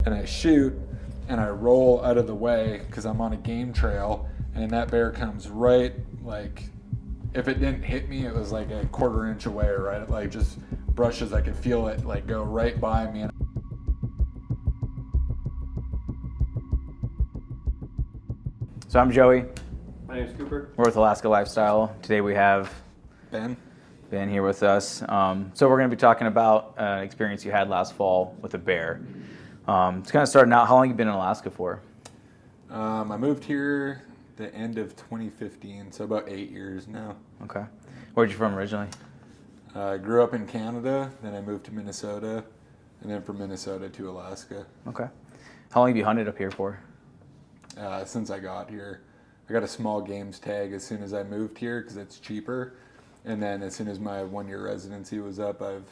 and I shoot and I roll out of the way because I'm on a game trail, and that bear comes right, like, if it didn't hit me, it was like a quarter inch away, right? It like just brushes. I could feel it like go right by me. So I'm Joey. My name's Cooper. We're with Alaska Lifestyle. Today we have Ben here with us. So we're going to be talking about an experience you had last fall with a bear. It's kind of starting out. How long have you been in Alaska for? I moved here the end of 2015, so about 8 years now. Okay. Where'd you from originally? I grew up in Canada, then I moved to Minnesota, and then from Minnesota to Alaska. Okay. How long have you hunted up here for? Since I got here. I got a small games tag as soon as I moved here because it's cheaper. And then as soon as my 1 year residency was up, I've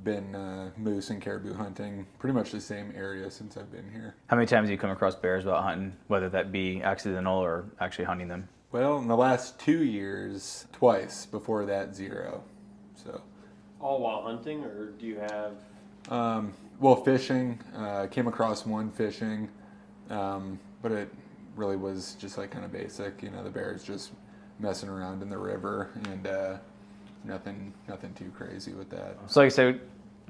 been moose and caribou hunting pretty much the same area since I've been here. How many times have you come across bears while hunting, whether that be accidental or actually hunting them? Well, in the last 2 years, twice. Before that, 0. So. All while hunting, or do you have? Well, fishing. Came across one fishing, but it really was just like kind of basic. You know, the bear's just messing around in the river, and nothing too crazy with that. So like I said,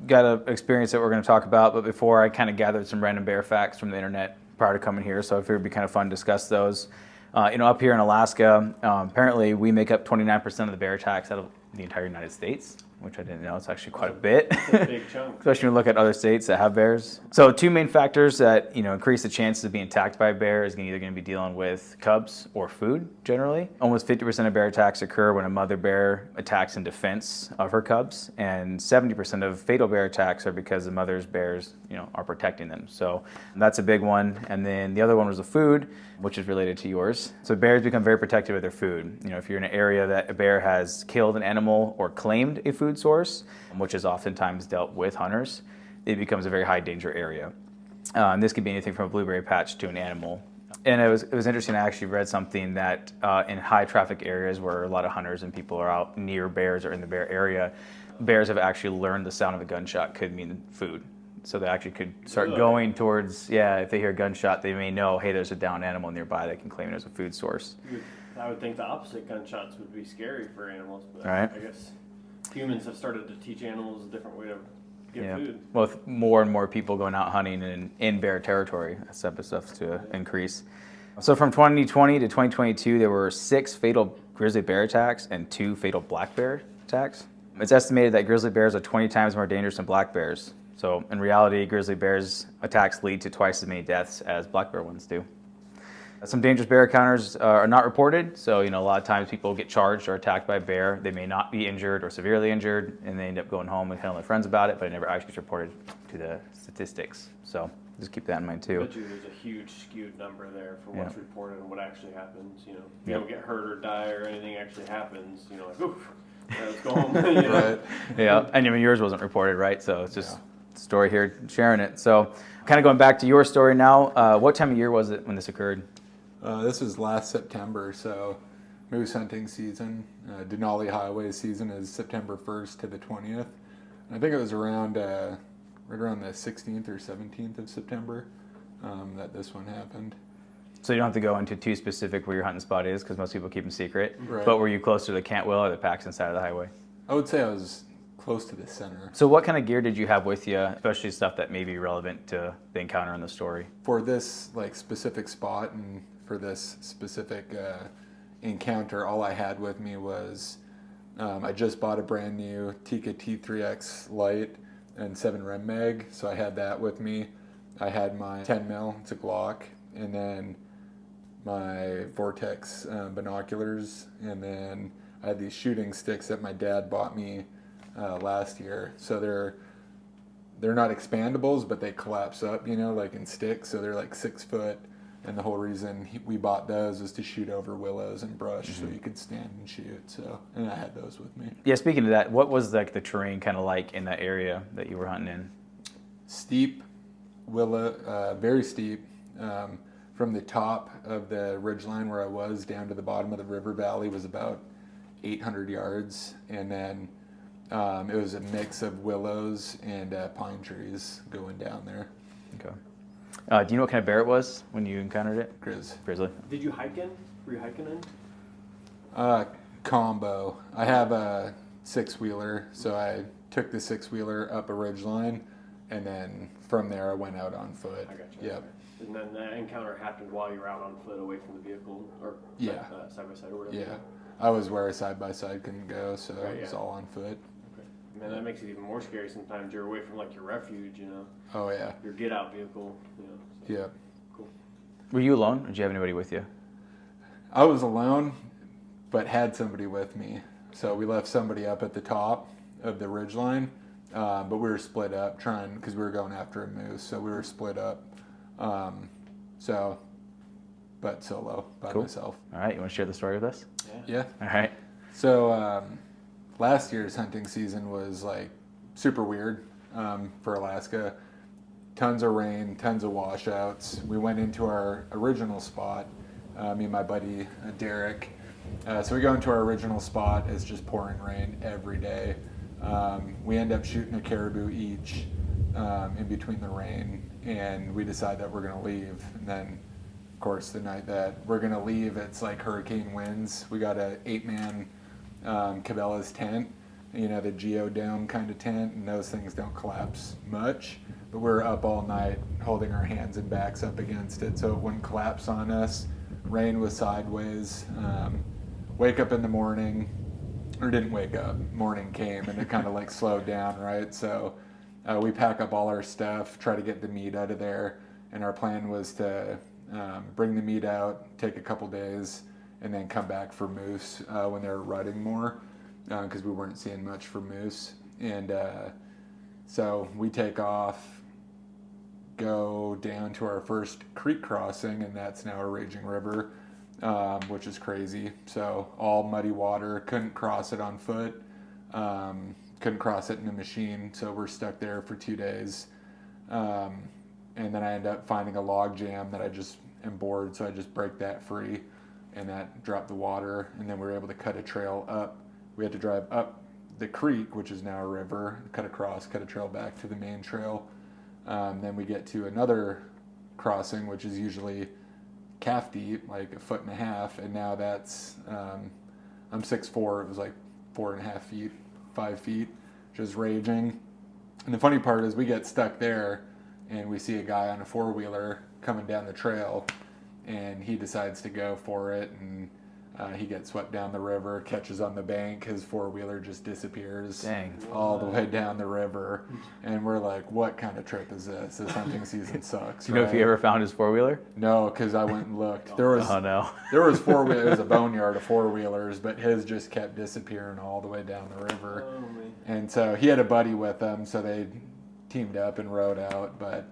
got an experience that we're going to talk about, but before I kind of gathered some random bear facts from the internet prior to coming here, so I figured it'd be kind of fun to discuss those. Up here in Alaska, apparently we make up 29% of the bear attacks out of the entire United States, which I didn't know. It's actually quite a bit. That's a big chunk. Especially when you look at other states that have bears. So two main factors that increase the chances of being attacked by a bear is either going to be dealing with cubs or food generally. Almost 50% of bear attacks occur when a mother bear attacks in defense of her cubs, and 70% of fatal bear attacks are because the mother's bears are protecting them. So that's a big one. And then the other one was the food, which is related to yours. So bears become very protective of their food. If you're in an area that a bear has killed an animal or claimed a food source, which is oftentimes dealt with hunters, it becomes a very high danger area. And this could be anything from a blueberry patch to an animal. And it was interesting. I actually read something that in high traffic areas where a lot of hunters and people are out near bears or in the bear area, bears have actually learned the sound of a gunshot could mean food. So they actually could start going towards, if they hear a gunshot, they may know, hey, there's a downed animal nearby that can claim it as a food source. I would think the opposite, gunshots would be scary for animals, but right. I guess humans have started to teach animals a different way to get food. Well, with more and more people going out hunting in bear territory, that type of stuff to increase. So from 2020 to 2022, there were 6 fatal grizzly bear attacks and 2 fatal black bear attacks. It's estimated that grizzly bears are 20 times more dangerous than black bears. So in reality, grizzly bears attacks lead to twice as many deaths as black bear ones do. Some dangerous bear encounters are not reported. So, a lot of times people get charged or attacked by a bear. They may not be injured or severely injured, and they end up going home and telling their friends about it, but it never actually gets reported to the statistics. So just keep that in mind too. I bet you there's a huge skewed number there for what's reported and what actually happens. If you don't get hurt or die or anything actually happens, like, oof, let's go home. Right. Yeah, and yours wasn't reported, right? So it's just story here sharing it. So kind of going back to your story now, what time of year was it when this occurred? This was last September, so moose hunting season. Denali Highway season is September 1st to the 20th. And I think it was around right around the 16th or 17th of September that this one happened. So you don't have to go into too specific where your hunting spot is, because most people keep them secret. Right. But were you closer to the Cantwell or the Paxton side of the highway? I would say I was close to the center. So what kind of gear did you have with you, especially stuff that may be relevant to the encounter in the story? For this specific spot and for this specific encounter, all I had with me was I just bought a brand new Tika T3X light and 7 Rem mag, so I had that with me. I had my 10 mil, it's a Glock, and then my Vortex binoculars, and then I had these shooting sticks that my dad bought me last year. So they're not expandables, but they collapse up, like in sticks, so they're like 6 foot. And the whole reason we bought those was to shoot over willows and brush, so you could stand and shoot. So, and I had those with me. Yeah, speaking of that, what was the terrain kind of like in that area that you were hunting in? Steep, very steep. From the top of the ridgeline where I was down to the bottom of the river valley was about 800 yards, and then it was a mix of willows and pine trees going down there. Okay. Do you know what kind of bear it was when you encountered it? Grizzly. Did you hike in? Were you hiking in? Combo. I have a 6-wheeler, so I took the 6-wheeler up a ridgeline, and then from there I went out on foot. I got you. Yep. Okay. And then that encounter happened while you were out on foot away from the vehicle, or side by side or whatever. Yeah. I was where a side-by-side couldn't go, so Right, it was yeah. all on foot. Okay. Man, that makes it even more scary sometimes. You're away from like your refuge, you know, Oh, yeah. your get out vehicle, you know. So. Yep. Cool. Were you alone, or did you have anybody with you? I was alone, but had somebody with me. So we left somebody up at the top of the ridgeline, but we were split up because we were going after a moose, so we were split up. But solo by Cool. myself. All right, you want to share the story with us? Yeah. All right. So last year's hunting season was like super weird for Alaska. Tons of rain, tons of washouts. We went into our original spot, me and my buddy Derek. So we go into our original spot. It's just pouring rain every day. We end up shooting a caribou each in between the rain, and we decide that we're going to leave. And then, of course, the night that we're going to leave, it's like hurricane winds. We got a 8-man Cabela's tent, you know, the geodome kind of tent, and those things don't collapse much. But we're up all night holding our hands and backs up against it so it wouldn't collapse on us. Rain was sideways. Wake up in the morning, or didn't wake up, morning came and it kind of like slowed down, right? So we pack up all our stuff, try to get the meat out of there, and our plan was to bring the meat out, take a couple days, and then come back for moose when they were rutting more, because we weren't seeing much for moose. And so we take off, go down to our first creek crossing, and that's now a raging river, which is crazy. So all muddy water, couldn't cross it on foot, couldn't cross it in a machine, so we're stuck there for 2 days. And then I end up finding a log jam that I just am bored, so I just break that free, and that dropped the water, and then we were able to cut a trail up. We had to drive up the creek, which is now a river, cut across, cut a trail back to the main trail. Then we get to another crossing, which is usually calf deep, like 1.5 feet, and now that's, I'm 6'4", it was like 4.5 feet, 5 feet, just raging. And the funny part is we get stuck there, and we see a guy on a 4-wheeler coming down the trail, and he decides to go for it, and he gets swept down the river, catches on the bank, his 4-wheeler just disappears. Dang. All the way down the river, and we're like, what kind of trip is this? This hunting season sucks. Do you know if he ever found his 4-wheeler? No, because I went and looked. There was Oh, no. there was 4-wheelers, it was a boneyard of 4-wheelers, but his just kept disappearing all the way down the river. Oh, man. And so he had a buddy with him, so they teamed up and rode out. But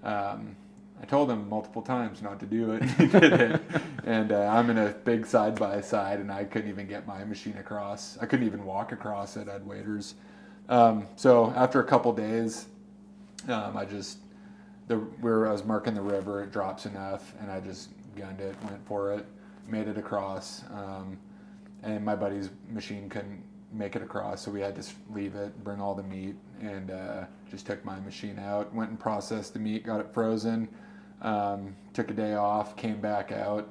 I told him multiple times not to do it. He did it. And I'm in a big side-by-side, and I couldn't even get my machine across. I couldn't even walk across it. I had waders. So after a couple days, I was marking the river. It drops enough, and I just gunned it, went for it, made it across. And my buddy's machine couldn't make it across, so we had to leave it, bring all the meat, and just took my machine out, went and processed the meat, got it frozen, took a day off, came back out.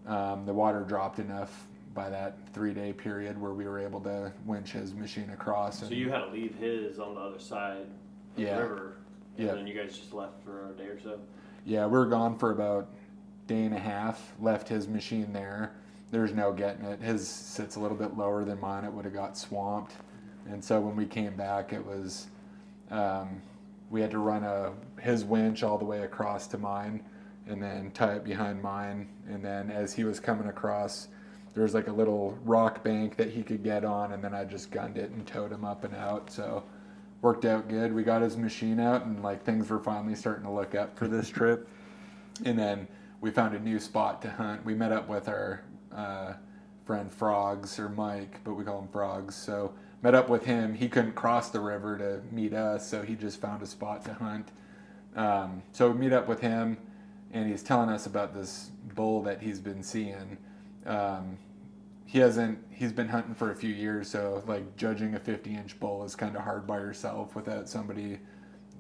The water dropped enough by that 3-day period where we were able to winch his machine across. So you had to leave his on the other side of Yeah. the river, and Yeah. then you guys just left for a day or so? Yeah, we were gone for about a day and a half, left his machine there. There's no getting it. His sits a little bit lower than mine. It would have got swamped. And so when we came back, it was, we had to run his winch all the way across to mine and then tie it behind mine. And then as he was coming across, there was like a little rock bank that he could get on, and then I just gunned it and towed him up and out. So worked out good. We got his machine out, and like things were finally starting to look up for this trip. And then we found a new spot to hunt. We met up with our friend Frogs, or Mike, but we call him Frogs. So met up with him. He couldn't cross the river to meet us, so he just found a spot to hunt. So we meet up with him, and he's telling us about this bull that he's been seeing. He's been hunting for a few years, so like judging a 50-inch bull is kind of hard by yourself without somebody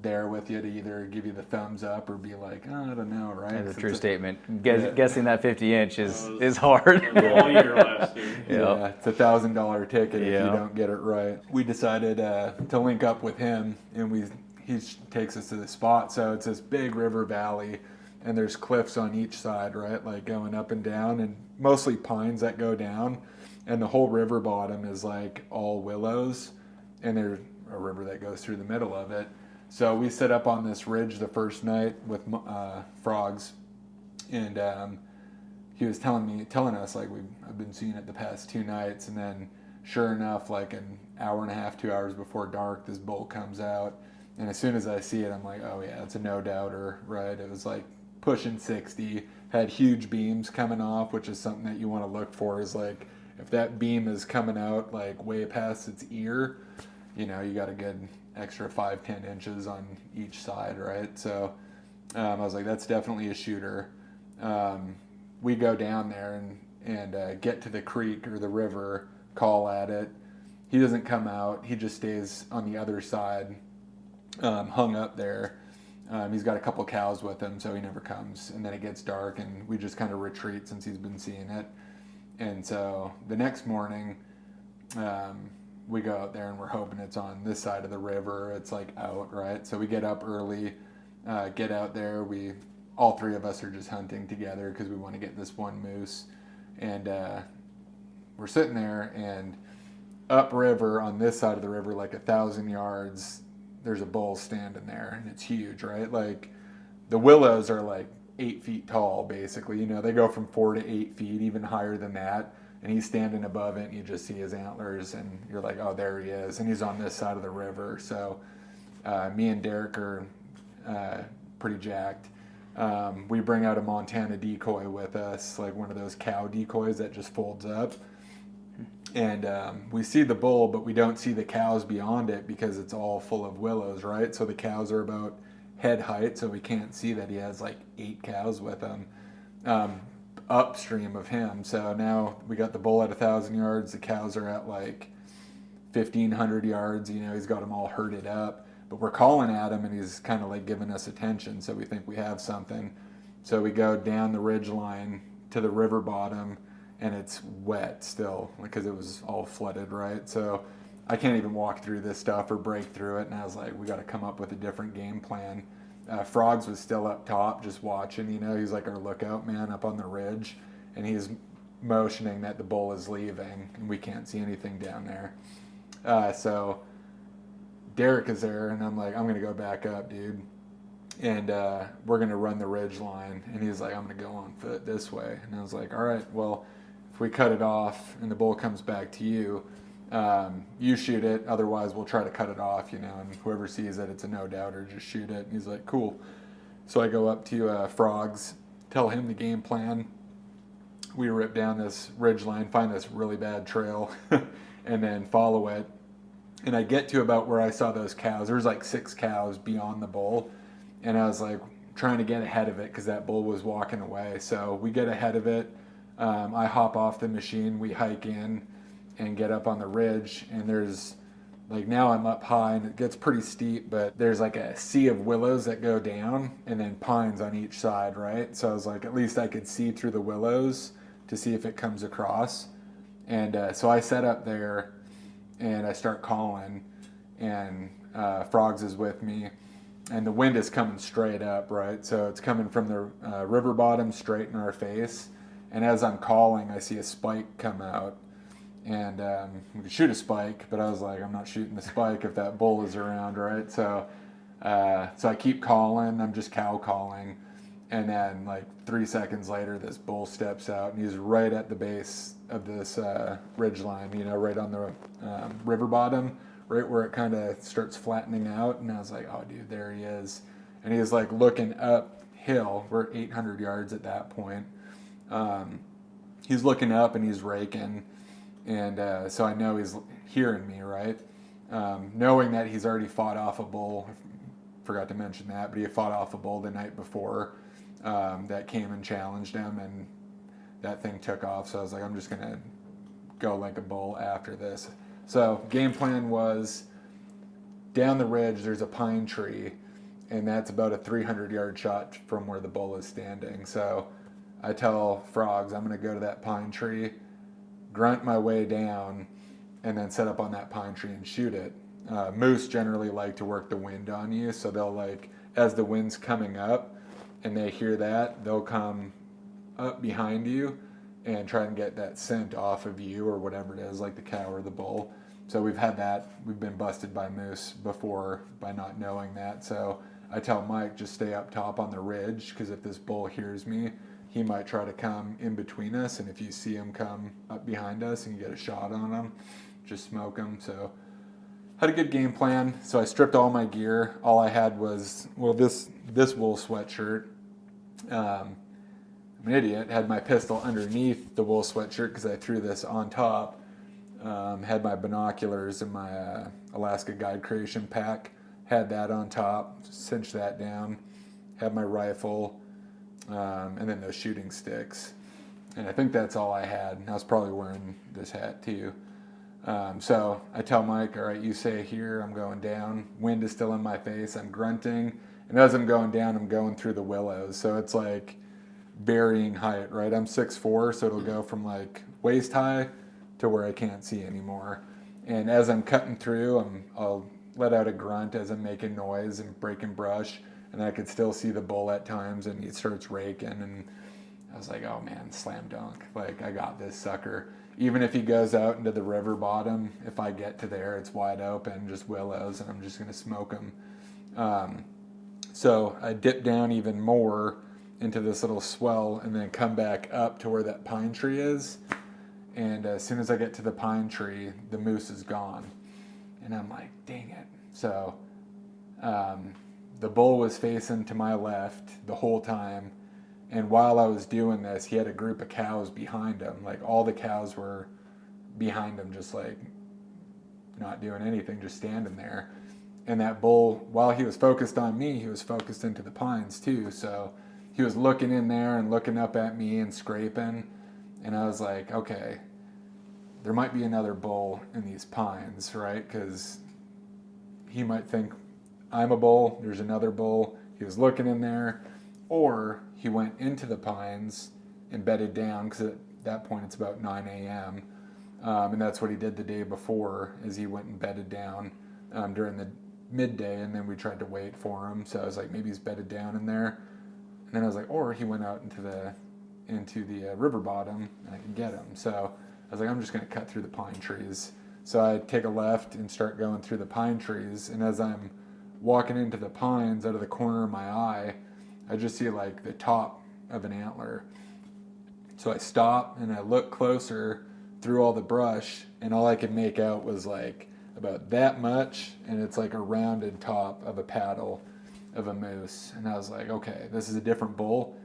there with you to either give you the thumbs up or be like, oh, I don't know, right? That's a So true it's statement. Yeah. Guessing that 50-inch is hard. All year last year. Yeah, it's $1,000 ticket if you Yeah. don't get it right. We decided to link up with him, and he takes us to the spot. So it's this big river valley, and there's cliffs on each side, right? Like going up and down, and mostly pines that go down, and the whole river bottom is like all willows, and there's a river that goes through the middle of it. So we set up on this ridge the first night with frogs, and he was telling us like I've been seeing it the past 2 nights, and then sure enough, like an hour and a half, 2 hours before dark, this bull comes out, and as soon as I see it, I'm like, oh yeah, it's a no doubter, right? It was like pushing 60, had huge beams coming off, which is something that you want to look for. Is like if that beam is coming out like way past its ear, you got a good extra 5-10 inches on each side, right? So I was like, that's definitely a shooter. We go down there and get to the creek or the river, call at it. He doesn't come out. He just stays on the other side, hung up there. He's got a couple cows with him, so he never comes. And then it gets dark, and we just kind of retreat since he's been seeing it. And so the next morning, we go out there, and we're hoping it's on this side of the river. It's like out, right? So we get up early, get out there. All 3 of us are just hunting together because we want to get this one moose. And we're sitting there, and upriver on this side of the river, like 1,000 yards, there's a bull standing there, and it's huge, right? Like the willows are like 8 feet tall, basically. They go from 4 to 8 feet, even higher than that. And he's standing above it, and you just see his antlers, and you're like, oh, there he is. And he's on this side of the river. So me and Derek are pretty jacked. We bring out a Montana decoy with us, like one of those cow decoys that just folds up. And we see the bull, but we don't see the cows beyond it because it's all full of willows, right? So the cows are about head height, so we can't see that he has like 8 cows with him upstream of him. So now we got the bull at 1,000 yards. The cows are at like 1,500 yards. He's got them all herded up. But we're calling at him, and he's kind of like giving us attention, so we think we have something. So we go down the ridge line to the river bottom, and it's wet still because it was all flooded, right? So I can't even walk through this stuff or break through it, and I was like, we got to come up with a different game plan. Frogs was still up top just watching, he's like our lookout man up on the ridge, and he's motioning that the bull is leaving, and we can't see anything down there. So Derek is there, and I'm like, I'm going to go back up, dude. And we're going to run the ridge line. And he's like, I'm going to go on foot this way. And I was like, all right, well, if we cut it off and the bull comes back to you, you shoot it. Otherwise, we'll try to cut it off, and whoever sees it, it's a no-doubter, just shoot it. And he's like, cool. So I go up to Frogs, tell him the game plan. We rip down this ridge line, find this really bad trail, and then follow it. And I get to about where I saw those cows. There's like 6 cows beyond the bull. And I was like trying to get ahead of it because that bull was walking away. So we get ahead of it. I hop off the machine. We hike in and get up on the ridge. And there's like, now I'm up high and it gets pretty steep, but there's like a sea of willows that go down and then pines on each side, right? So I was like, at least I could see through the willows to see if it comes across. And so I set up there. And I start calling, and Frogs is with me, and the wind is coming straight up, right? So it's coming from the river bottom straight in our face. And as I'm calling, I see a spike come out, and we could shoot a spike, but I was like, I'm not shooting the spike if that bull is around, right? So I keep calling. I'm just cow calling, and then like 3 seconds later, this bull steps out, and he's right at the base of this ridge line, right on the river bottom, right where it kind of starts flattening out. And I was like, oh, dude, there he is. And he's like looking uphill. We're 800 yards at that point. He's looking up and he's raking. And so I know he's hearing me, right? Knowing that he's already fought off a bull. Forgot to mention that, but he fought off a bull the night before that came and challenged him, and that thing took off. So I was like, I'm just going to go like a bull after this. So game plan was down the ridge, there's a pine tree, and that's about a 300-yard shot from where the bull is standing. So I tell frogs, I'm going to go to that pine tree, grunt my way down, and then set up on that pine tree and shoot it. Moose generally like to work the wind on you, so they'll like, as the wind's coming up and they hear that, they'll come up behind you and try and get that scent off of you or whatever it is, like the cow or the bull. So we've been busted by moose before by not knowing that. So I tell Mike, just stay up top on the ridge, because if this bull hears me, he might try to come in between us, and if you see him come up behind us and you get a shot on him, just smoke him. So had a good game plan. So I stripped all my gear. All I had was, this wool sweatshirt. I'm an idiot. Had my pistol underneath the wool sweatshirt because I threw this on top. Had my binoculars and my Alaska Guide Creation pack. Had that on top. Cinched that down. Had my rifle. And then those shooting sticks. And I think that's all I had. I was probably wearing this hat too. So I tell Mike, all right, you stay here, I'm going down. Wind is still in my face, I'm grunting. And as I'm going down, I'm going through the willows. So it's like varying height, right? I'm 6'4", so it'll go from like waist high to where I can't see anymore. And as I'm cutting through, I'll let out a grunt as I'm making noise and breaking brush. And I could still see the bull at times, and he starts raking. And I was like, oh man, slam dunk. Like, I got this sucker. Even if he goes out into the river bottom, if I get to there, it's wide open, just willows, and I'm just going to smoke him. So I dip down even more into this little swell and then come back up to where that pine tree is. And as soon as I get to the pine tree, the moose is gone. And I'm like, dang it. So the bull was facing to my left the whole time. And while I was doing this, he had a group of cows behind him. Like, all the cows were behind him, just like not doing anything, just standing there. And that bull, while he was focused on me, he was focused into the pines too. So he was looking in there and looking up at me and scraping. And I was like, okay, there might be another bull in these pines, right? Because he might think I'm a bull, there's another bull. He was looking in there. Or he went into the pines and bedded down, because at that point it's about 9 a.m. And that's what he did the day before, is he went and bedded down during the midday, and then we tried to wait for him. So I was like, maybe he's bedded down in there. And then I was like, or he went out into the river bottom and I could get him. So I was like, I'm just going to cut through the pine trees. So I take a left and start going through the pine trees. And as I'm walking into the pines, out of the corner of my eye, I just see like the top of an antler. So I stop and I look closer through all the brush, and all I could make out was like about that much, and it's like a rounded top of a paddle of a moose. And I was like, okay, this is a different bull,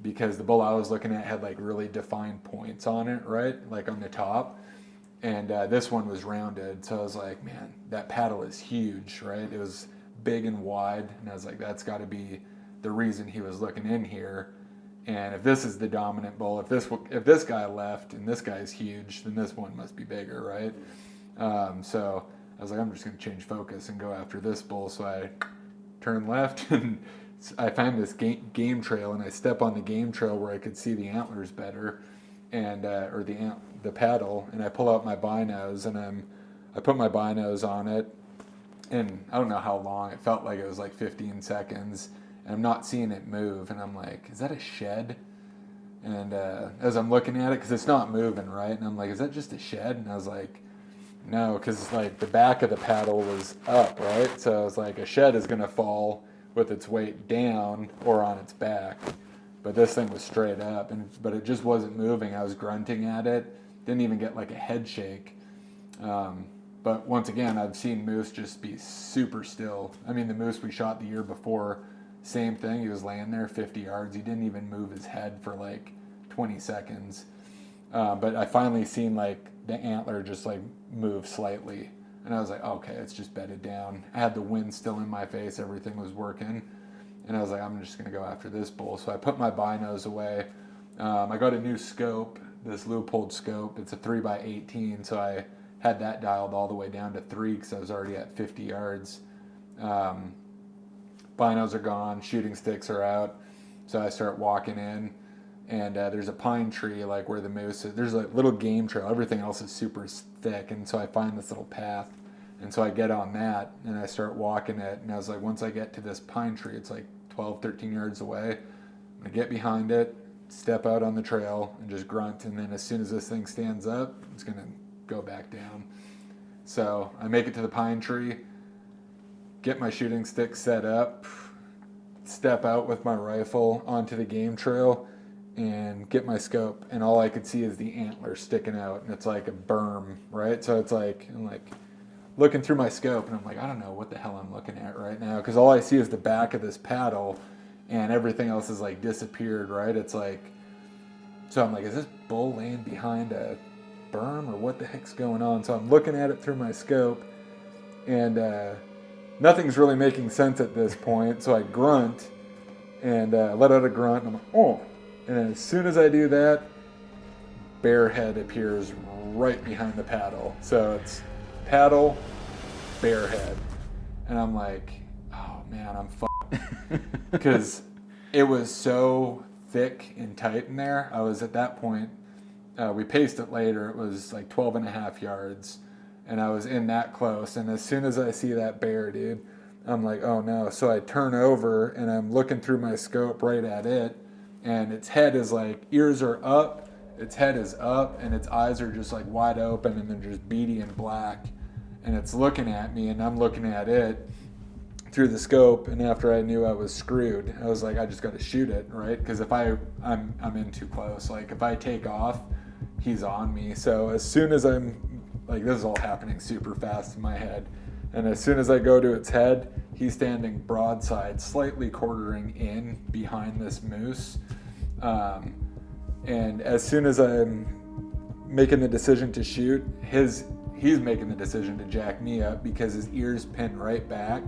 because the bull I was looking at had like really defined points on it, right? Like on the top. And this one was rounded. So I was like, man, that paddle is huge, right? It was big and wide. And I was like, that's got to be the reason he was looking in here. And if this is the dominant bull, if this guy left and this guy's huge, then this one must be bigger, right? So I was like, I'm just going to change focus and go after this bull. So I turn left and I find this game trail, and I step on the game trail where I could see the antlers better, and or the paddle, and I pull out my binos, and I put my binos on it, and I don't know how long, it felt like it was like 15 seconds. And I'm not seeing it move, and I'm like, is that a shed? And as I'm looking at it, because it's not moving, right? And I'm like, is that just a shed? And I was like, no, because like the back of the paddle was up, right? So I was like, a shed is going to fall with its weight down or on its back. But this thing was straight up, but it just wasn't moving. I was grunting at it, didn't even get like a head shake. But once again, I've seen moose just be super still. I mean, the moose we shot the year before, same thing. He was laying there 50 yards. He didn't even move his head for like 20 seconds. But I finally seen like the antler just like move slightly. And I was like, okay, it's just bedded down. I had the wind still in my face. Everything was working. And I was like, I'm just going to go after this bull. So I put my binos away. I got a new scope, this Leupold scope. It's a 3x18. So I had that dialed all the way down to 3 because I was already at 50 yards. binos are gone, shooting sticks are out. So I start walking in, and there's a pine tree like where the moose is. There's a little game trail. Everything else is super thick, and so I find this little path. And so I get on that, and I start walking it. And I was like, once I get to this pine tree, it's like 12, 13 yards away. I'm going to get behind it, step out on the trail, and just grunt. And then as soon as this thing stands up, it's going to go back down. So I make it to the pine tree, get my shooting stick set up, step out with my rifle onto the game trail, and get my scope. And all I could see is the antler sticking out. And it's like a berm, right? So it's like, I'm like looking through my scope, and I'm like, I don't know what the hell I'm looking at right now, because all I see is the back of this paddle, and everything else is like disappeared, right? It's like, so I'm like, is this bull laying behind a berm, or what the heck's going on? So I'm looking at it through my scope, and nothing's really making sense at this point. So I grunt and let out a grunt, and I'm like, oh, and then as soon as I do that, bear head appears right behind the paddle. So it's paddle, bear head, and I'm like, oh man, I'm fucked, because it was so thick and tight in there. I was at that point, we paced it later, it was like 12 and a half yards, and I was in that close, and as soon as I see that bear, dude, I'm like, oh no. So I turn over, and I'm looking through my scope right at it, and its head is like, ears are up, its head is up, and its eyes are just like wide open, and they're just beady and black, and it's looking at me, and I'm looking at it through the scope. And after I knew I was screwed, I was like, I just got to shoot it, right? Because if I'm in too close. Like if I take off, he's on me. So as soon as I'm like, this is all happening super fast in my head, and as soon as I go to its head, he's standing broadside, slightly quartering in behind this moose. And as soon as I'm making the decision to shoot, he's making the decision to jack me up, because his ears pin right back,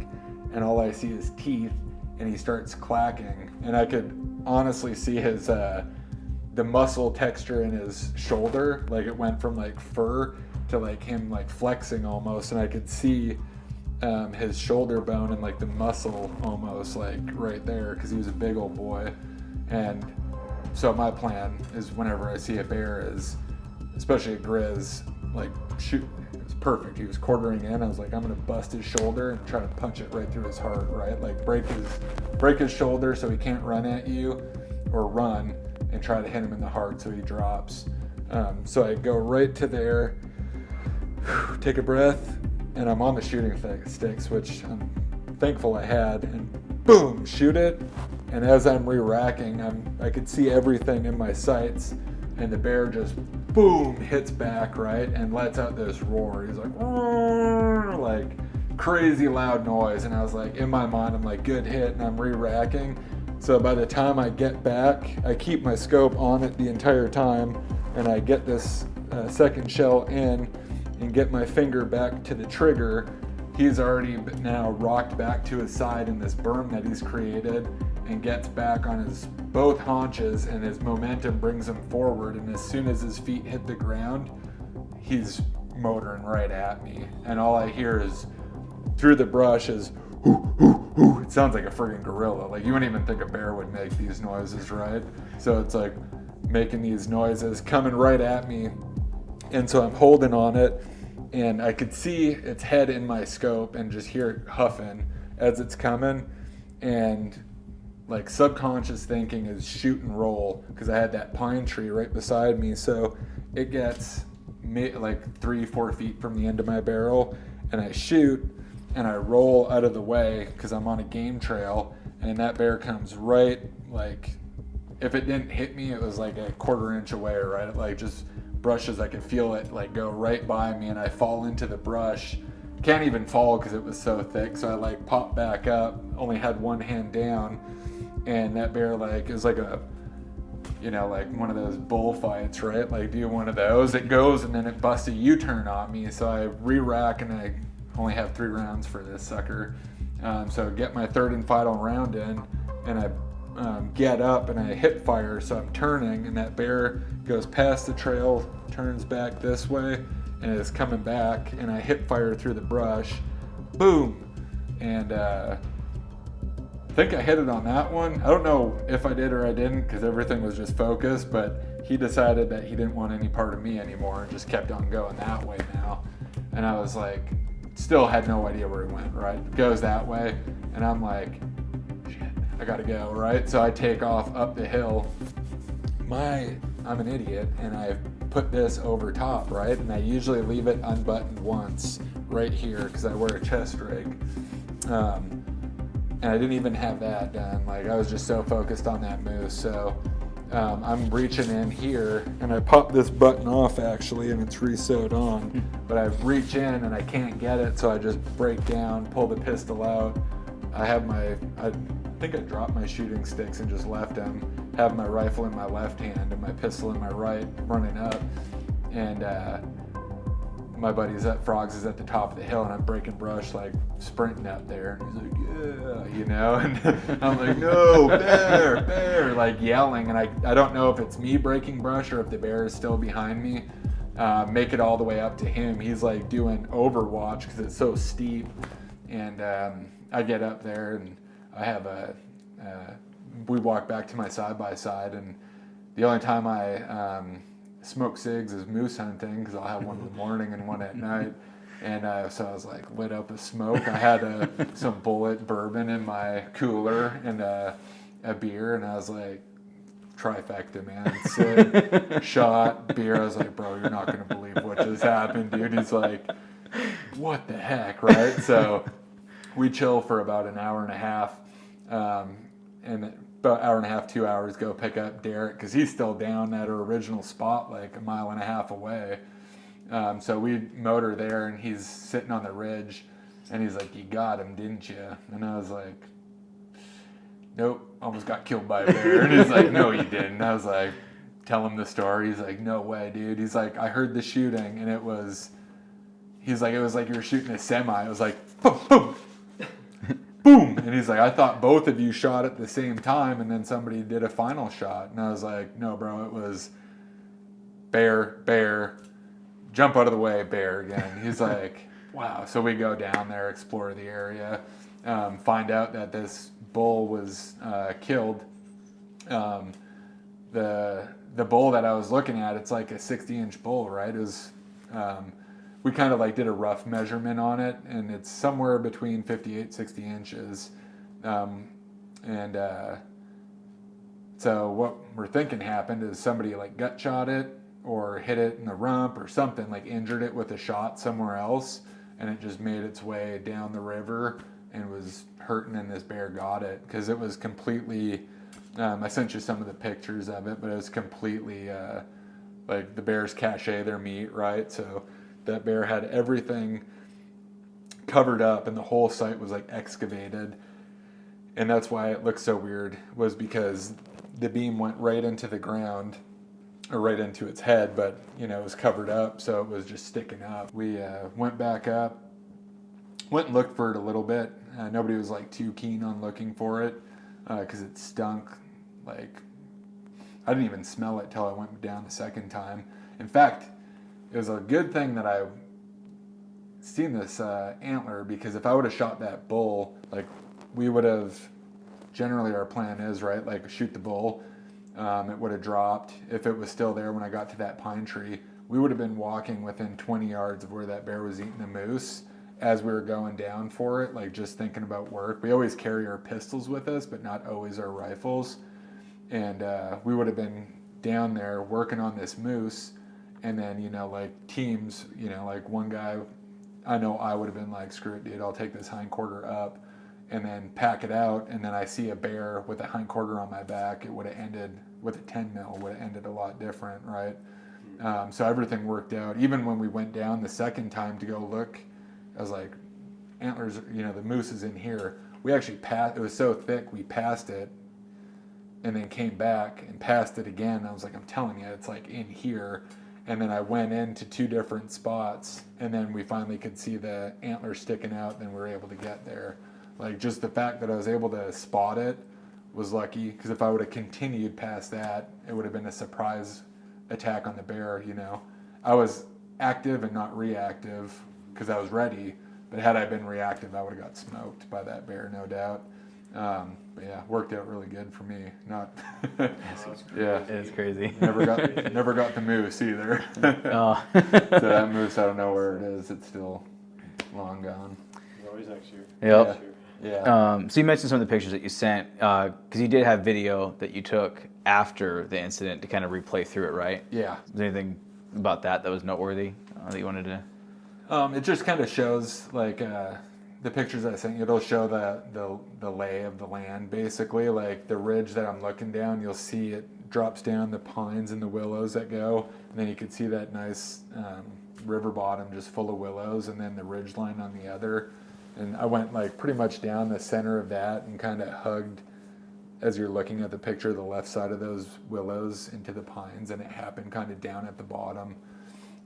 and all I see is teeth, and he starts clacking, and I could honestly see his the muscle texture in his shoulder, like it went from like fur to like him like flexing almost, and I could see his shoulder bone and like the muscle almost like right there, because he was a big old boy. And so my plan is, whenever I see a bear, is especially a grizz, like shoot. It was perfect. He was quartering in. I was like, I'm gonna bust his shoulder and try to punch it right through his heart, right? Like break his shoulder so he can't run at you, or run and try to hit him in the heart so he drops. So I go right to there, take a breath, and I'm on the shooting sticks, which I'm thankful I had, and boom, shoot it. And as I'm re-racking, I could see everything in my sights, and the bear just boom hits back, right, and lets out this roar. He's like crazy loud noise, and I was like, in my mind, I'm like, good hit, and I'm re-racking. So by the time I get back, I keep my scope on it the entire time, and I get this second shell in and get my finger back to the trigger. He's already now rocked back to his side in this berm that he's created, and gets back on his both haunches, and his momentum brings him forward, and as soon as his feet hit the ground, he's motoring right at me, and all I hear is through the brush is hoo, hoo, hoo. It sounds like a friggin' gorilla. Like, you wouldn't even think a bear would make these noises, right? So it's like making these noises coming right at me, and so I'm holding on it, and I could see its head in my scope and just hear it huffing as it's coming, and like subconscious thinking is shoot and roll, because I had that pine tree right beside me. So it gets like 3-4 feet from the end of my barrel, and I shoot and I roll out of the way because I'm on a game trail, and that bear comes right, like, if it didn't hit me, it was like a 1/4 inch away, right? It like just brushes, I could feel it like go right by me, and I fall into the brush. Can't even fall because it was so thick, so I like pop back up, only had one hand down, and that bear like is like a, you know, like one of those bullfights, right? Like do one of those, it goes and then it busts a U-turn on me, so I re-rack, and I only have 3 rounds for this sucker. So I get my 3rd and final round in, and I get up and I hip fire, so I'm turning, and that bear goes past the trail, turns back this way, and is coming back, and I hip fire through the brush, boom, and think I hit it on that one. I don't know if I did or I didn't because everything was just focused, but he decided that he didn't want any part of me anymore and just kept on going that way now. And I was like, still had no idea where he went, right? Goes that way. And I'm like, shit, I gotta go, right? So I take off up the hill. I'm an idiot and I put this over top, right? And I usually leave it unbuttoned once right here because I wear a chest rig. And I didn't even have that done. Like I was just so focused on that moose. So I'm reaching in here and I pop this button off actually and it's re-sewed on. But I reach in and I can't get it, so I just break down, pull the pistol out. I think I dropped my shooting sticks and just left them. Have my rifle in my left hand and my pistol in my right, running up. And my buddy's Frogs is at the top of the hill and I'm breaking brush, like sprinting up there. And he's like, yeah, you know? And I'm like, no, bear, like yelling. And I don't know if it's me breaking brush or if the bear is still behind me. Make it all the way up to him. He's like doing Overwatch because it's so steep. And I get up there and I have we walk back to my side-by-side, and the only time I smoke cigs is moose hunting because I'll have one in the morning and one at night. And so I was like lit up with smoke. I had some Bullet bourbon in my cooler and a beer, and I was like, trifecta, man. Cig, shot, beer. I was like, bro, you're not going to believe what just happened, dude. He's like, what the heck, right? So we chill for about an hour and a half. And about hour and a half, 2 hours, go pick up Derek because he's still down at our original spot like a mile and a half away. So we motor there and he's sitting on the ridge and he's like, you got him, didn't you? And I was like, nope, almost got killed by a bear. And he's like, no, you didn't. I was like, tell him the story. He's like, no way, dude. He's like, I heard the shooting and it was like you were shooting a semi. It was like, boom, boom. Boom! And he's like, I thought both of you shot at the same time and then somebody did a final shot. And I was like, no, bro, it was bear, jump out of the way, bear again. He's like, wow. So we go down there, explore the area, find out that this bull was killed. The bull that I was looking at, it's like a 60-inch bull, right? It was... we kind of like did a rough measurement on it, and it's somewhere between 58, 60 inches. So what we're thinking happened is somebody like gut shot it or hit it in the rump or something, like injured it with a shot somewhere else, and it just made its way down the river and was hurting, and this bear got it because it was completely, I sent you some of the pictures of it, but it was completely like the bears cache their meat, right? So that bear had everything covered up and the whole site was like excavated. And that's why it looked so weird, was because the beam went right into the ground or right into its head, but you know, it was covered up, so it was just sticking up. We went back up, went and looked for it a little bit. Nobody was like too keen on looking for it because it stunk. Like, I didn't even smell it till I went down the second time. In fact, it was a good thing that I seen this antler, because if I would have shot that bull, like we would have, generally our plan is, right, like shoot the bull, it would have dropped. If it was still there when I got to that pine tree, we would have been walking within 20 yards of where that bear was eating the moose as we were going down for it, like just thinking about work. We always carry our pistols with us, but not always our rifles. And we would have been down there working on this moose. And then, you know, like teams, you know, like one guy, I know I would have been like, screw it, dude, I'll take this hindquarter up and then pack it out. And then I see a bear with a hindquarter on my back. It would have ended with a 10 mil, would have ended a lot different, right? So everything worked out. Even when we went down the second time to go look, I was like, antlers, you know, the moose is in here. We actually passed, it was so thick, we passed it and then came back and passed it again. I was like, I'm telling you, it's like in here. And then I went into 2 different spots, and then we finally could see the antler sticking out, and we were able to get there. Like, just the fact that I was able to spot it was lucky, because if I would have continued past that, it would have been a surprise attack on the bear, you know. I was active and not reactive, because I was ready, but had I been reactive, I would have got smoked by that bear, no doubt. But yeah, worked out really good for me. Not, That's yeah, It's crazy. never got the moose either. Oh. So that moose, I don't know where it is. It's still long gone. Always next year. Yep. Next year. Yeah. So you mentioned some of the pictures that you sent, because you did have video that you took after the incident to kind of replay through it, right? Yeah. Is there anything about that was noteworthy that you wanted to? It just kind of shows like the pictures I sent you. It'll show the lay of the land basically. Like the ridge that I'm looking down, you'll see it drops down the pines and the willows that go, and then you can see that nice river bottom just full of willows, and then the ridge line on the other. And I went like pretty much down the center of that and kind of hugged, as you're looking at the picture, the left side of those willows into the pines, and it happened kind of down at the bottom,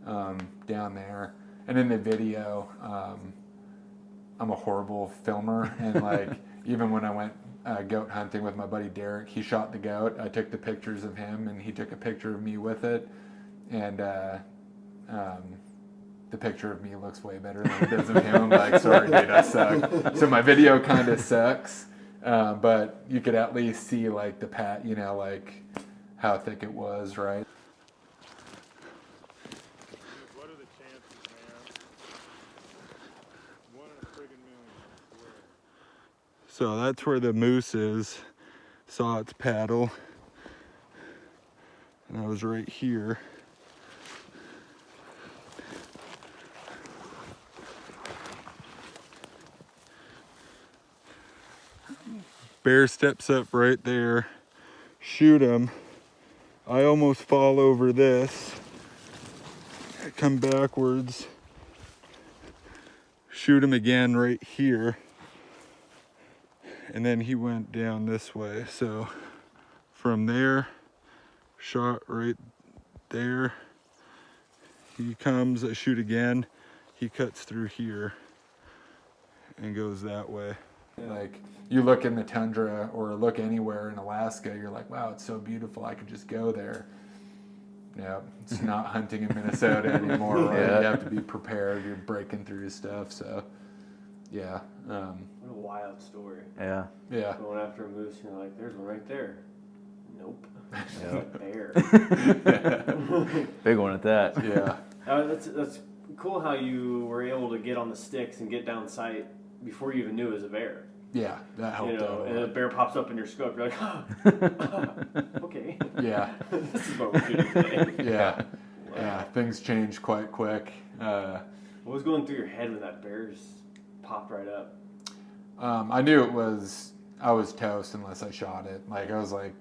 down there. And in the video, I'm a horrible filmer, and like even when I went goat hunting with my buddy Derek, he shot the goat. I took the pictures of him, and he took a picture of me with it, and the picture of me looks way better than it does of him. I'm like, sorry, dude, I suck. So my video kind of sucks, but you could at least see like the like how thick it was, right? What are the chances, man? 1 in a friggin' million, I swear. So that's where the moose is. Saw its paddle, and I was right here. Bear steps up right there, shoot him. I almost fall over this, I come backwards, shoot him again right here, and then he went down this way. So from there, shot right there, he comes, I shoot again, he cuts through here and goes that way. Like you look in the tundra or look anywhere in Alaska, you're like, wow, it's so beautiful, I could just go there. Yeah, it's not hunting in Minnesota anymore, right? Yeah. You have to be prepared, you're breaking through stuff, so yeah. What a wild story. Yeah. Yeah. Going after a moose, and you're like, there's one right there. Nope. Yeah. A bear. Big one at that. Yeah. That's cool how you were able to get on the sticks and get down sight before you even knew it was a bear. Yeah, that helped You know, out. and a bear pops up in your scope. You're like, okay. Yeah. This is what we're shooting today. Yeah. Wow. Yeah, things change quite quick. What was going through your head when that bear's popped right up? I knew I was toast unless I shot it. Like I was like,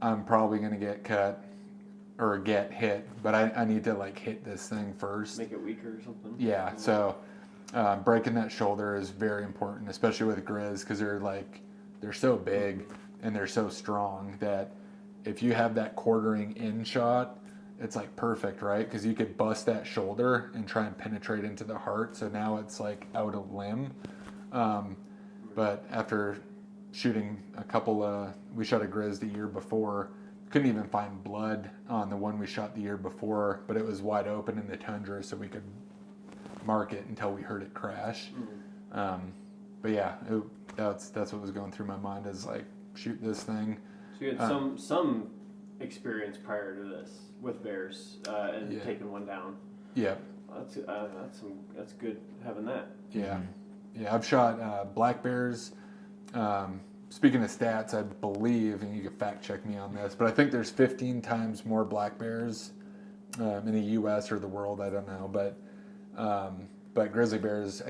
I'm probably gonna get cut or get hit, but I need to like hit this thing first. Make it weaker or something? Yeah, so breaking that shoulder is very important, especially with grizz, because they're so big and they're so strong that if you have that quartering in shot, it's like perfect, right? Because you could bust that shoulder and try and penetrate into the heart. So now it's like out of limb. But after shooting we shot a grizz the year before, couldn't even find blood on the one we shot the year before, but it was wide open in the tundra, so we could mark it until we heard it crash. But yeah, that's what was going through my mind, is like, shoot this thing. So you had some experience prior to this with bears and Yeah. taking one down. Yeah. That's good having that. Yeah. Yeah, I've shot black bears. Speaking of stats, I believe, and you can fact check me on this, but I think there's 15 times more black bears in the U.S. or the world. I don't know, but grizzly bears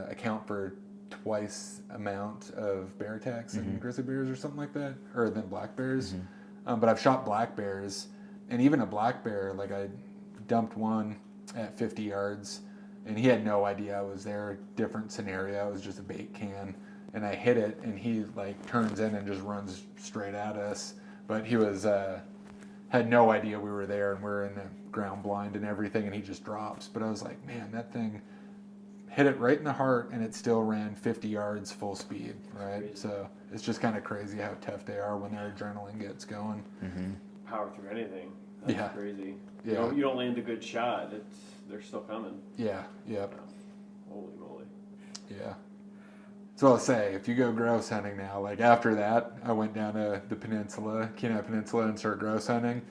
account for twice amount of bear attacks than grizzly bears or something like that, or than black bears. But I've shot black bears, and even a black bear, like I dumped one at 50 yards, and he had no idea I was there. Different scenario. It was just a bait can. And I hit it, and he like turns in and just runs straight at us. But he was had no idea we were there, and we're in the ground blind and everything, and he just drops. But I was like, man, that thing hit it right in the heart, and it still ran 50 yards full speed, right? Crazy. So it's just kind of crazy how tough they are when their adrenaline gets going. Power through anything. That's Yeah. crazy. Yeah. You don't land a good shot. They're still coming. Yeah, yep, Holy moly. yeah. So I'll say, if you go grouse hunting now, like after that, I went down to the peninsula, Kenai Peninsula, and started grouse hunting.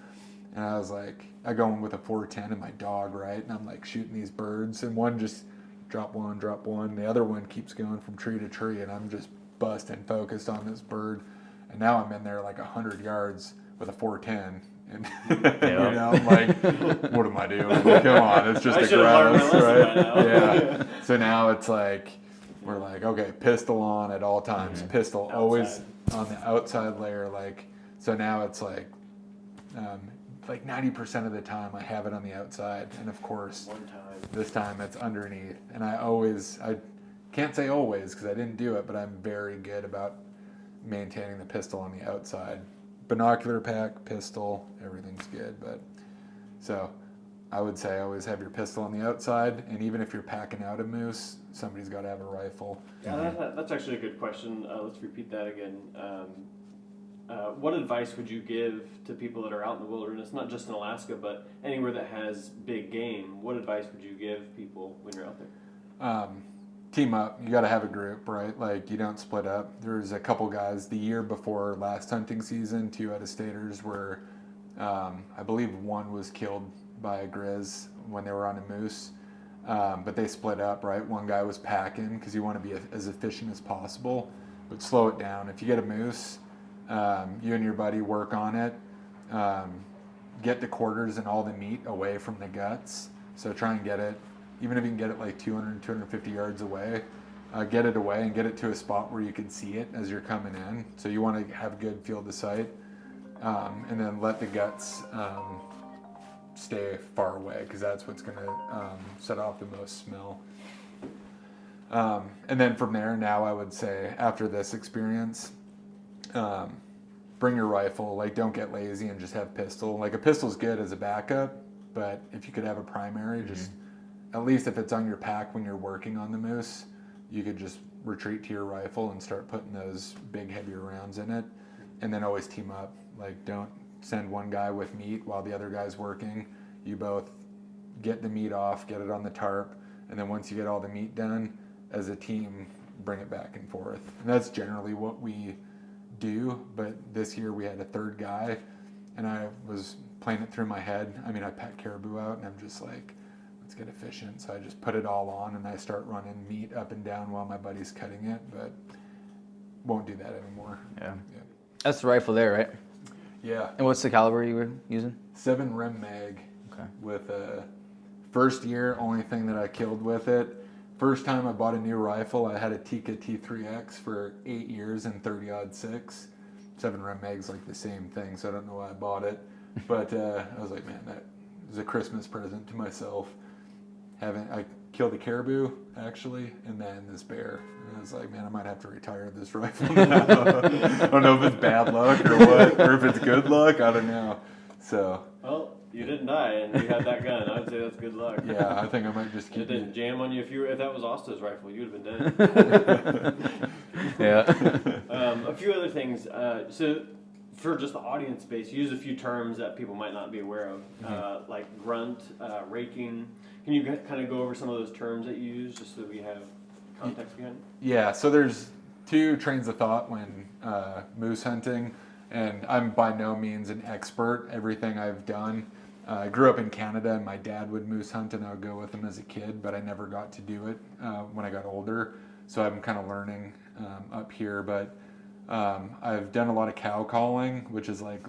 And I was like, I go in with a 410 and my dog, right? And I'm like shooting these birds, and one just drop one. The other one keeps going from tree to tree, and I'm just busting focused on this bird. And now I'm in there like 100 yards with a 410. And you know, I'm like, what am I doing? Come on, it's just I a should have learned grouse, my lesson right? by now. Yeah. So now it's like, we're like, okay, pistol on at all times. Pistol always on the outside layer. Like, so now it's like 90% of the time I have it on the outside, and of course, this time it's underneath. And I can't say always because I didn't do it, but I'm very good about maintaining the pistol on the outside. Binocular pack, pistol, everything's good. But so I would say always have your pistol on the outside, and even if you're packing out a moose, somebody's got to have a rifle. Yeah, that's actually a good question. Let's repeat that again. What advice would you give to people that are out in the wilderness, not just in Alaska, but anywhere that has big game? What advice would you give people when you're out there? Team up. You got to have a group, right? Like, you don't split up. There's a couple guys the year before last hunting season, 2 out-of-staters were, I believe one was killed by a grizz when they were on a moose. But they split up, right? One guy was packing because you want to be as efficient as possible, but slow it down. If you get a moose, you and your buddy work on it, get the quarters and all the meat away from the guts. So try and get it, even if you can get it like 200, 250 yards away, get it away and get it to a spot where you can see it as you're coming in. So you want to have a good field of sight, and then let the guts stay far away, because that's what's going to set off the most smell. And then from there, now I would say after this experience, bring your rifle. Like, don't get lazy and just have pistol. Like, a pistol's good as a backup, but if you could have a primary, just at least if it's on your pack when you're working on the moose, you could just retreat to your rifle and start putting those big heavier rounds in it. And then always team up. Like, don't send one guy with meat while the other guy's working. You both get the meat off, get it on the tarp, and then once you get all the meat done, as a team, bring it back and forth. And that's generally what we do, but this year we had a third guy, and I was playing it through my head. I mean, I pack caribou out, and I'm just like, let's get efficient. So I just put it all on, and I start running meat up and down while my buddy's cutting it, but won't do that anymore. Yeah. That's the rifle there, right? Yeah. And what's the caliber you were using? 7 Rem Mag. Okay. With a first year, only thing that I killed with it. First time I bought a new rifle, I had a Tika T3X for 8 years and 30-06. 7 Rem Mag's like the same thing, so I don't know why I bought it. But I was like, man, that was a Christmas present to myself. I killed a caribou, actually, and then this bear. And I was like, man, I might have to retire this rifle now. I don't know if it's bad luck or what, or if it's good luck, I don't know. So. Well, you didn't die, and you had that gun. I would say that's good luck. Yeah, I think I might just keep it. Didn't jam on you if that was Asta's rifle, you'd have been dead. Yeah. A few other things. So, for just the audience space, use a few terms that people might not be aware of, like grunt, raking. Can you kind of go over some of those terms that you use, just so we have context behind it? Yeah. So there's 2 trains of thought when moose hunting. And I'm by no means an expert. Everything I've done, I grew up in Canada, and my dad would moose hunt, and I would go with him as a kid, but I never got to do it when I got older. So I'm kind of learning up here. But I've done a lot of cow calling, which is like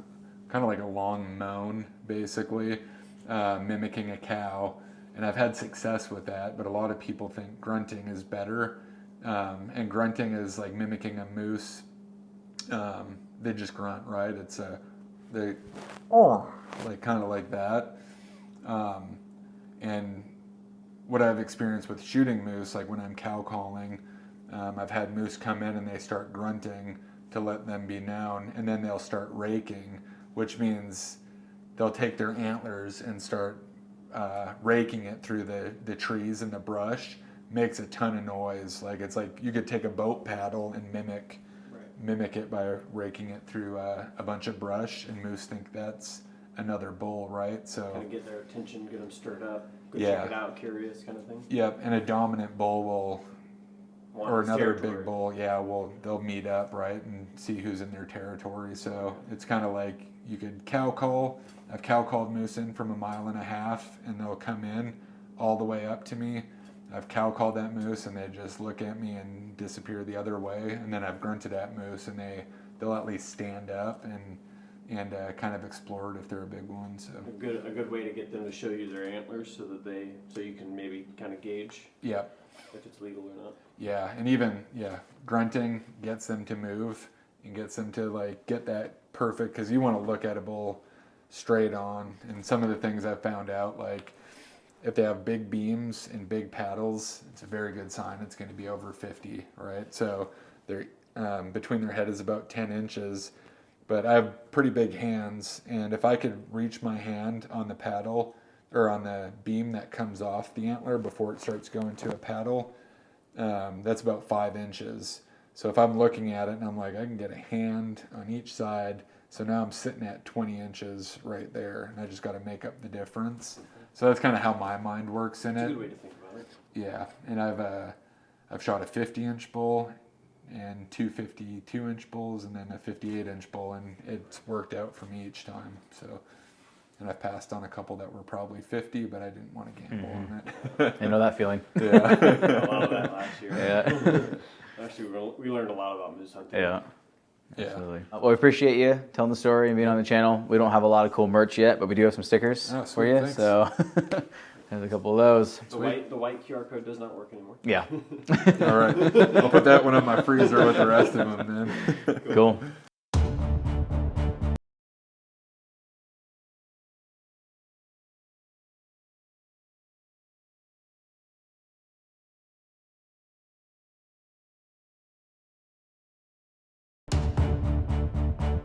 kind of like a long moan, basically, mimicking a cow. And I've had success with that, but a lot of people think grunting is better. And grunting is like mimicking a moose. They just grunt, right? It's like kind of like that. And what I've experienced with shooting moose, like when I'm cow calling, I've had moose come in and they start grunting to let them be known, and then they'll start raking, which means they'll take their antlers and start raking it through the trees and the brush. Makes a ton of noise. Like, it's like you could take a boat paddle and mimic it by raking it through a bunch of brush, and moose think that's another bull, right? So kind of get their attention, get them stirred up, go Yeah. check it out, curious kind of thing. Yep, and a dominant bull will want or his another territory. big bull, yeah, well, they'll meet up, right, and see who's in their territory. So it's kind of like you could cow call. I've cow called moose in from 1.5 miles, and they'll come in all the way up to me. I've cow called that moose, and they just look at me and disappear the other way. And then I've grunted at moose, and they'll at least stand up and kind of explore it if they're a big one. So A good way to get them to show you their antlers so you can maybe kind of gauge yeah. if it's legal or not. Yeah, and even grunting gets them to move and gets them to like get that perfect, because you want to look at a bull straight on. And some of the things I've found out, like if they have big beams and big paddles, it's a very good sign it's going to be over 50, right? So they're between their head is about 10 inches, but I have pretty big hands, and if I could reach my hand on the paddle or on the beam that comes off the antler before it starts going to a paddle, that's about 5 inches. So if I'm looking at it and I'm like, I can get a hand on each side, so now I'm sitting at 20 inches right there, and I just got to make up the difference. So that's kind of how my mind works in It's a it. good way to think about it. Yeah, and I've shot a 50-inch bull and two 52-inch bulls, and then a 58-inch bull, and it's worked out for me each time. So. And I've passed on a couple that were probably 50, but I didn't want to gamble on it. I know that feeling. Yeah. A lot of that last year. Yeah. Actually, we learned a lot about moose hunting. Yeah. Yeah. Absolutely. Well, we appreciate you telling the story and being on the channel. We don't have a lot of cool merch yet, but we do have some stickers Oh, for sweet, you. thanks. So there's a couple of those. The white QR code does not work anymore. Yeah. All right. I'll put that one on my freezer with the rest of them then. Cool.